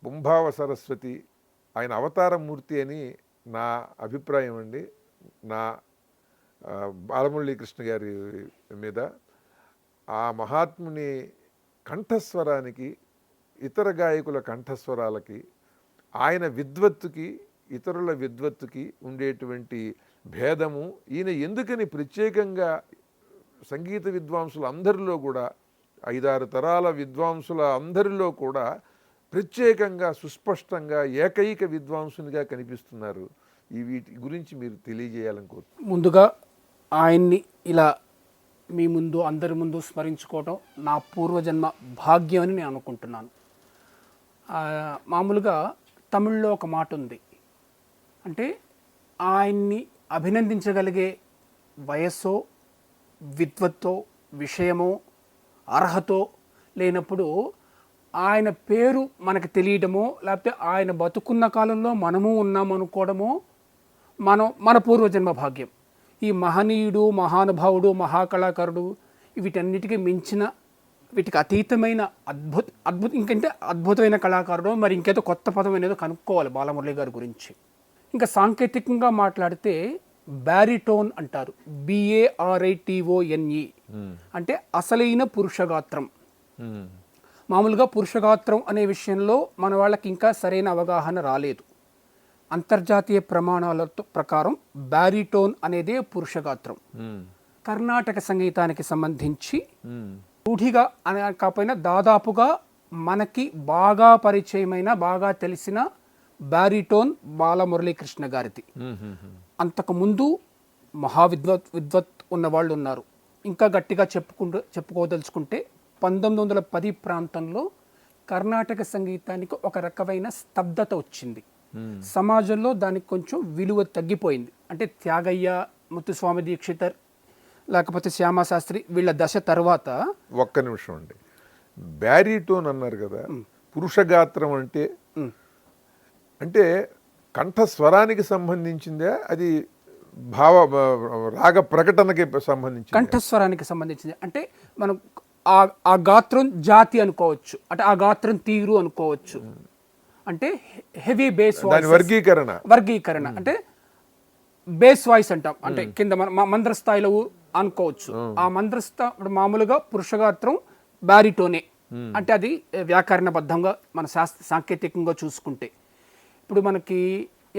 పుంభావ సరస్వతి ఆయన అవతారమూర్తి అని నా అభిప్రాయం అండి. నా బాలమురళీకృష్ణ గారి మీద ఆ మహాత్ముని కంఠస్వరానికి, ఇతర గాయకుల కంఠస్వరాలకి, ఆయన విద్వత్తుకి ఇతరుల విద్వత్తుకి ఉండేటువంటి భేదము, ఈయన ఎందుకని ప్రత్యేకంగా సంగీత విద్వాంసుల అందరిలో కూడా 5-6 తరాల విద్వాంసుల అందరిలో కూడా ప్రత్యేకంగా సుస్పష్టంగా ఏకైక విద్వాంసునిగా కనిపిస్తున్నారు. వీటి గురించి మీరు తెలియజేయాలని కోరుతున్నాను. ముందుగా ఆయన్ని ఇలా మీ ముందు అందరి ముందు స్మరించుకోవటం నా పూర్వజన్మ భాగ్యం అని నేను అనుకుంటున్నాను. మామూలుగా తమిళ్లో ఒక మాట ఉంది, అంటే ఆయన్ని అభినందించగలిగే వయస్సో విద్వత్తో విషయమో అర్హతో లేనప్పుడు ఆయన పేరు మనకు తెలియడమో లేకపోతే ఆయన బతుకున్న కాలంలో మనము ఉన్నామనుకోవడమో మన పూర్వజన్మ భాగ్యం. ఈ మహనీయుడు, మహానుభావుడు, మహాకళాకారుడు వీటన్నిటికీ మించిన, వీటికి అతీతమైన ఇంకంటే అద్భుతమైన కళాకారుడు, మరి ఇంకేదో కొత్త పదం అనేదో కనుక్కోవాలి బాలమురళి గారి గురించి. ఇంకా సాంకేతికంగా మాట్లాడితే బ్యారిటోన్ అంటారు, BARITONE, అంటే అసలైన పురుషగాత్రం. మామూలుగా పురుషగాత్రం అనే విషయంలో మన వాళ్ళకి ఇంకా సరైన అవగాహన రాలేదు. అంతర్జాతీయ ప్రమాణాల ప్రకారం బ్యారిటోన్ అనేదే పురుషగాత్రం. కర్ణాటక సంగీతానికి సంబంధించి రూఢిగా కాకపోయినా దాదాపుగా మనకి బాగా పరిచయమైన, బాగా తెలిసిన బ్యారిటోన్ బాలమురళీకృష్ణ గారిది. అంతకుముందు విద్వత్ ఉన్నవాళ్ళు ఉన్నారు. ఇంకా గట్టిగా చెప్పుకోదలుచుకుంటే 1910 ప్రాంతంలో కర్ణాటక సంగీతానికి ఒక రకమైన స్తబ్దత వచ్చింది. సమాజంలో దానికి కొంచెం విలువ తగ్గిపోయింది. అంటే త్యాగయ్య, ముత్తుస్వామి దీక్షితర్, లేకపోతే శ్యామశాస్త్రి వీళ్ళ దశ తర్వాత. ఒక్క నిమిషం అండి, బ్యారిటోన్ అన్నారు కదా, పురుషగాత్రం అంటే కంఠస్వరానికి సంబంధించిందే, అది రాగ ప్రకటనకి సంబంధించి? కంఠస్వరానికి సంబంధించింది. అంటే మనం ఆ గాత్రం జాతి అనుకోవచ్చు, అంటే ఆ గాత్రం తీరు అనుకోవచ్చు. అంటే హెవీ బేస్ వర్గీకరణ అంటే బేస్ వాయిస్ అంటాం, అంటే కింద మంద్ర స్థాయిలో అనుకోవచ్చు. ఆ మంద్రస్థాయి మామూలుగా పురుషగాత్రం బ్యారిటోనే, అంటే అది వ్యాకరణబద్ధంగా మన సాంకేతికంగా చూసుకుంటే. ఇప్పుడు మనకి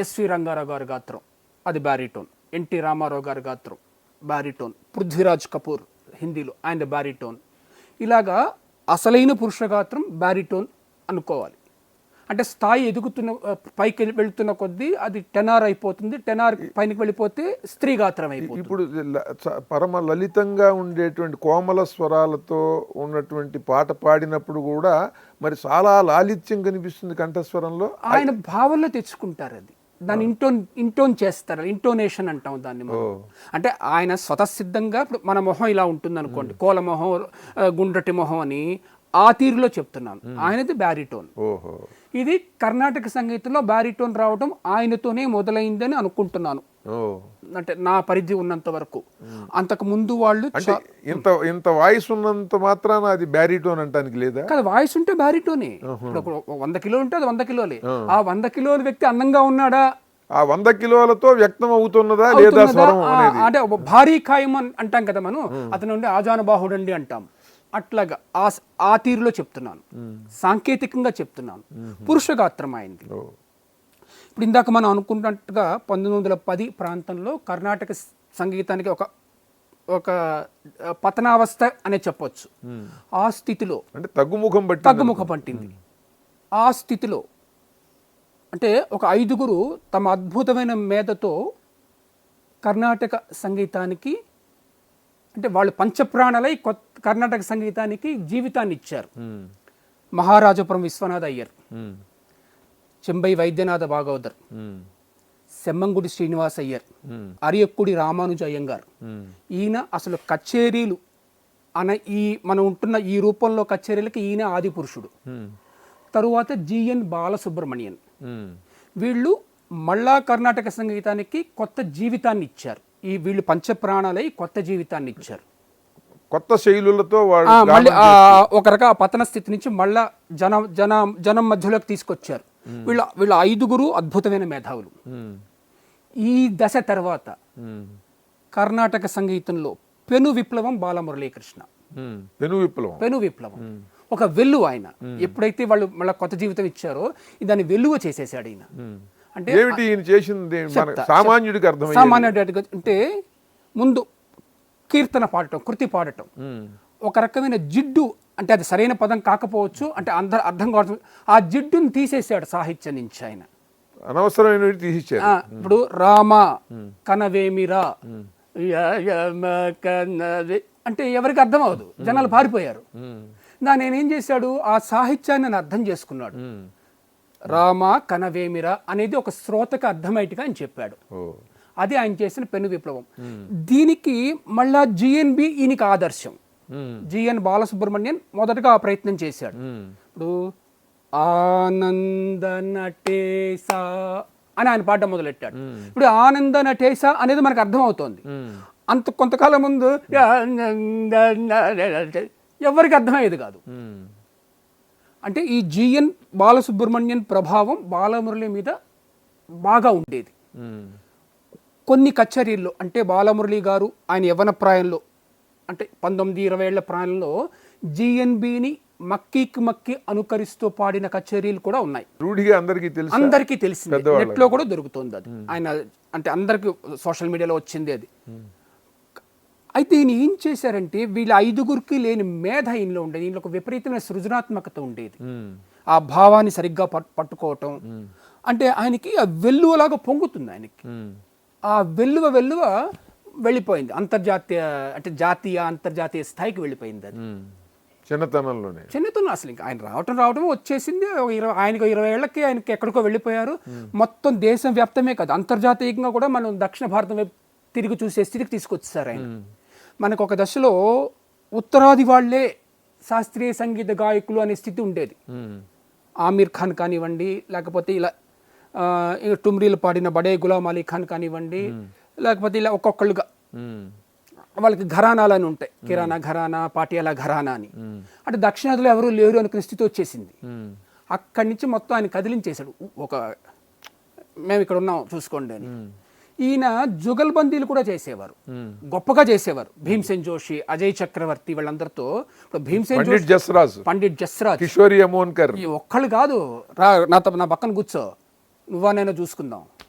ఎస్వి రంగారావు గారి గాత్రం అది బ్యారిటోన్, ఎన్టీ రామారావు గారి గాత్రం బ్యారిటోన్, పృథ్వీరాజ్ కపూర్ హిందీలో ఆయన బ్యారిటోన్. ఇలాగా అసలైన పురుషగాత్రం బ్యారిటోన్ అనుకోవాలి. అంటే స్థాయి ఎదుగుతున్న, పైకి వెళుతున్న కొద్దీ అది టెనార్ అయిపోతుంది, టెనార్ పైనకి వెళ్ళిపోతే స్త్రీ గాత్రం అయిపోతుంది. ఇప్పుడు పరమ లలితంగా ఉండేటువంటి కోమల స్వరాలతో ఉన్నటువంటి పాట పాడినప్పుడు కూడా మరి చాలా లాలిత్యం కనిపిస్తుంది కంఠస్వరంలో. ఆయన భావంలో తెచ్చుకుంటారు, అది దాన్ని ఇంటోన్ చేస్తారు, ఇంటోనేషన్ అంటాం దాన్ని మనం. అంటే ఆయన స్వతసిద్ధంగా, ఇప్పుడు మన మొహం ఇలా ఉంటుంది అనుకోండి, కోల మొహం, గుండ్రటి మొహం అని ఆ తీరులో చెప్తున్నాను. ఆయనది బ్యారిటోన్. ఇది కర్ణాటక సంగీతంలో బ్యారిటోన్ రావడం ఆయనతోనే మొదలైందని అనుకుంటున్నాను, అంటే నా పరిధి ఉన్నంత వరకు. అంతకు ముందు వాళ్ళు ఇంత వాయిస్ ఉన్నంత మాత్రాన అది బ్యారిటోన్ అంటానికి లేదా? కదా, వాయిస్ ఉంటే బ్యారిటోనే. 100 కిలోలు ఉంటే అది 100 కిలోలే. ఆ 100 కిలోల వ్యక్తి అందంగా ఉన్నాడా, ఆ 100 కిలోలతో వ్యక్తం అవుతున్నదా లేదా స్వరం అనేది? అంటే భారీ ఖాయం అంటాం కదా మనం, అతను ఆజానుబాహుడండి అంటాం. అట్లాగా ఆ తీరులో చెప్తున్నాను, సాంకేతికంగా చెప్తున్నాను. పురుషగాత్రం అయింది. ఇప్పుడు ఇందాక మనం అనుకున్నట్టుగా 1910 ప్రాంతంలో కర్ణాటక సంగీతానికి ఒక పతనావస్థ అనే చెప్పొచ్చు. ఆ స్థితిలో అంటే తగ్గుముఖం పట్టింది. ఆ స్థితిలో అంటే ఒక 5గురు తమ అద్భుతమైన మేధతో కర్ణాటక సంగీతానికి, అంటే వాళ్ళు పంచప్రాణలై కర్ణాటక సంగీతానికి జీవితాన్ని ఇచ్చారు. మహారాజపురం విశ్వనాథ అయ్యర్, చెంబై వైద్యనాథ భాగవతర్, సెమ్మంగుడి శ్రీనివాస్ అయ్యర్, అరియక్కుడి రామానుజ అయ్యంగార్. ఈయన అసలు కచేరీలు మనం ఉంటున్న ఈ రూపంలో కచేరీలకి ఈయన ఆది పురుషుడు. తరువాత జిఎన్ బాలసుబ్రమణ్యన్, వీళ్ళు మళ్ళా కర్ణాటక సంగీతానికి కొత్త జీవితాన్ని ఇచ్చారు. వీళ్ళు పంచప్రాణాలై కొత్త జీవితాన్ని ఇచ్చారు. కొత్త శైలులతో వాళ్ళు మళ్ళీ ఒక రక పతన స్థితి నుంచి మళ్ళా జనం మధ్యలోకి తీసుకొచ్చారు. వీళ్ళ 5గురు అద్భుతమైన మేధావులు. ఈ దశ తర్వాత కర్ణాటక సంగీతంలో పెను విప్లవం బాలమురళీకృష్ణ. పెను విప్లవం ఒక వెల్లువ ఆయన. ఎప్పుడైతే వాళ్ళు మళ్ళీ కొత్త జీవితం ఇచ్చారో దాన్ని వెల్లువ చేసేసాడు ఈయన. అంటే సామాన్యుడికి అంటే ముందు కీర్తన పాడటం, కృతి పాడటం, ఒక రకమైన జిడ్డు, అంటే అది సరైన పదం కాకపోవచ్చు, అంటే అర్థం కావచ్చు, ఆ జిడ్డుని తీసేసాడు సాహిత్యం నుంచి ఆయన. అనవసరమైన తీసేసాడు. ఇప్పుడు రామ కనవేమిరా అంటే ఎవరికి అర్థం అవ్వదు, జనాలు పారిపోయారు. నేను ఏం చేశాడు, ఆ సాహిత్యాన్ని నేను అర్థం చేసుకున్నాడు. రామ కనవేమిరా అనేది ఒక శ్రోతకు అర్థమయ్యేట్టుగా ఆయన చెప్పాడు. అది ఆయన చేసిన పెను విప్లవం. దీనికి మళ్ళా జిఎన్బి ఈయనకి ఆదర్శం. జిఎన్ బాలసుబ్రహ్మణ్యన్ మొదటగా ఆ ప్రయత్నం చేశాడు. ఇప్పుడు ఆనంద నటేసా అని ఆయన పాడడం మొదలెట్టాడు. ఇప్పుడు ఆనంద నటేసా అనేది మనకు అర్థమవుతోంది. అంత కొంతకాలం ముందు ఎవరికి అర్థమయ్యేది కాదు. అంటే ఈ జిఎన్ బాలసుబ్రహ్మణ్యన్ ప్రభావం బాలమురళి మీద బాగా ఉండేది. కొన్ని కచేరీల్లో అంటే బాలమురళి గారు ఆయన యవ్వన ప్రాయంలో అంటే 19-20 ఏళ్ల ప్రాయంలో జిఎన్బిని మక్కి అనుకరిస్తూ పాడిన కచేరీలు కూడా ఉన్నాయి. అందరికీ తెలిసింది, నెట్లో కూడా దొరుకుతుంది అది. ఆయన అంటే అందరికి సోషల్ మీడియాలో వచ్చింది అది. అయితే ఈయన ఏం చేశారంటే వీళ్ళ 5గురికి లేని మేధ ఈయనలో ఉండేది. ఈయనలో ఒక విపరీతమైన సృజనాత్మకత ఉండేది. ఆ భావాన్ని సరిగ్గా పట్టుకోవటం, అంటే ఆయనకి ఆ వెల్లువలాగా పొంగుతుంది ఆయనకి. ఆ వెల్లువ వెళ్ళిపోయింది అంతర్జాతీయ, అంటే జాతీయ అంతర్జాతీయ స్థాయికి వెళ్ళిపోయింది అది చిన్నతనం. అసలు ఇంకా ఆయన రావటం వచ్చేసింది. ఆయనకు 20 ఏళ్ళకి ఆయనకి ఎక్కడికో వెళ్ళిపోయారు. మొత్తం దేశం వ్యాప్తమే కాదు, అంతర్జాతీయంగా కూడా మనం దక్షిణ భారతం వైపు తిరిగి చూసే స్థితికి తీసుకొచ్చారు ఆయన. మనకు ఒక దశలో ఉత్తరాది వాళ్లే శాస్త్రీయ సంగీత గాయకులు అనే స్థితి ఉండేది. ఆమీర్ ఖాన్ కానివ్వండి, లేకపోతే ఇలా టుమ్రీలు పాడిన బడే గులాం అలీ ఖాన్ కానివ్వండి, లేకపోతే ఇలా ఒక్కొక్కళ్ళుగా వాళ్ళకి ఘరానాలు అని ఉంటాయి, కిరాణా ఘరానా, పాటియాలా ఘరానా అని. అంటే దక్షిణాదిలో ఎవరూ లేరు అనుకునే స్థితి వచ్చేసింది. అక్కడి నుంచి మొత్తం ఆయన కదిలించేశాడు. మేము ఇక్కడ ఉన్నాం చూసుకోండి అని. ఈయన జుగల్బందీలు కూడా చేసేవారు, గొప్పగా చేసేవారు. భీమ్సేన్ జోషి, అజయ్ చక్రవర్తి వాళ్ళందరితో. భీమ్సేన్ జోషి, పండిట్ జస్రాజ్, కిషోరి అమోన్కర్, ఒక్కళ్ళు కాదు, నా పక్కన కూర్చో, నువ్వా నేను చూసుకుందాం.